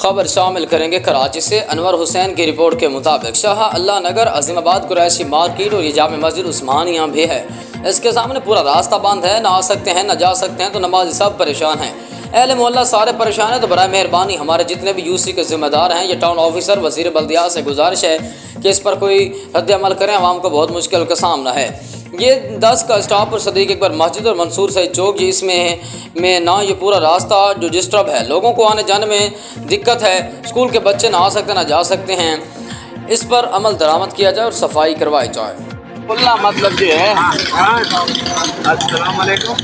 खबर शामिल करेंगे कराची से। अनवर हुसैन की रिपोर्ट के मुताबिक शाह अल्लाह नगर, अजीमाबाद, कुरैशी मार्केट और ये जामे मस्जिद उस्मानिया भी है। इसके सामने पूरा रास्ता बंद है, ना आ सकते हैं ना जा सकते हैं, तो नमाजी सब परेशान हैं। अहले मोहल्ला सारे परेशान हैं। तो बराए मेहरबानी हमारे जितने भी यूसी के जिम्मेदार हैं, ये टाउन ऑफिसर, वजीर बल्दिया से गुजारिश है कि इस पर कोई रद्द अमल करें। आवाम को बहुत मुश्किल का सामना है। ये 10 का स्टॉप और सदीक अकबर मस्जिद और मंसूर सईद चौक, ये इसमें ना ये पूरा रास्ता जो डिस्टर्ब है, लोगों को आने जाने में दिक्कत है। स्कूल के बच्चे ना आ सकते ना जा सकते हैं। इस पर अमल दरामद किया जाए और सफाई करवाई जाए। खुला मतलब जो है। अस्सलाम वालेकुम।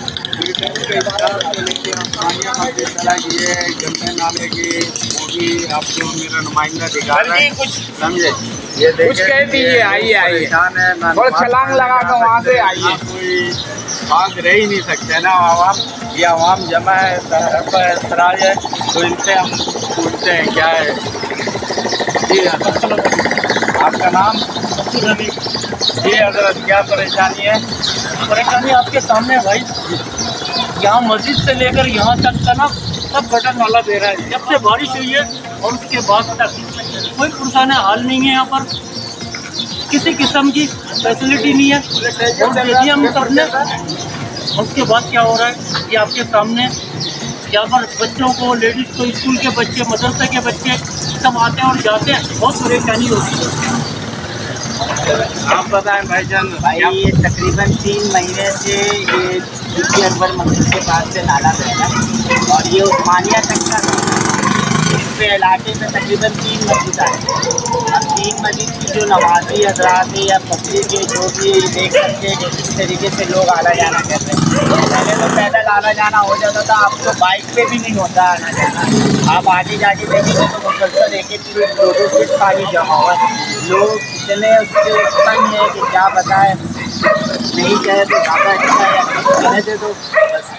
नाले की वो भी आपको मेरा नुमाइंदा दिखा रहा है, कुछ समझे। ये कुछ कह दीजिए, आइए आइए और छलांग लगा कर वहाँ से आइए। कोई भाग रह ही नहीं सकते ना आवाम। ये आवाम जमा है, सराज है, तो इनसे हम पूछते हैं क्या है। जी आपका नाम? जी हजरत, क्या परेशानी है? परेशानी आपके सामने है भाई। यहाँ मस्जिद से लेकर यहाँ तक का ना सब बटन वाला दे रहा है। जब से बारिश हुई है और उसके बाद तक कोई पुरसाने हाल नहीं है। यहाँ पर किसी किस्म की फैसिलिटी नहीं है और दे दिया हम सबने। उसके बाद क्या हो रहा है ये आपके सामने। यहाँ पर बच्चों को, लेडीज़ को, स्कूल के बच्चे, मदरसे के बच्चे सब आते हैं और जाते हैं। बहुत परेशानी होती है। आप बताएं भाईजान। भाई ये तकरीबन 3 महीने से ये यूसी अकबर मस्जिद के पास से नाला बह रहा है और ये उस्मानिया तक का इस पे इलाके में तकरीबन 3 मस्जिद आए। अब 3 मस्जिद की जो नमाजी हजरात है या पब्लिक के जो भी देख सकते हैं कि किस तरीके से लोग आना जाना कर रहे हैं। पहले तो पैदल आना जाना हो जाता था, अब तो बाइक पे भी नहीं होता आना जाना। आप आगे जाके देखेंगे तो मुसलसल 1-1 फीट 2-2 फीट पानी जमा हुआ है। लोग इतने उससे तंग है कि क्या बताएं। नहीं कहे तो ज़्यादा अच्छा है, कहे तो बस।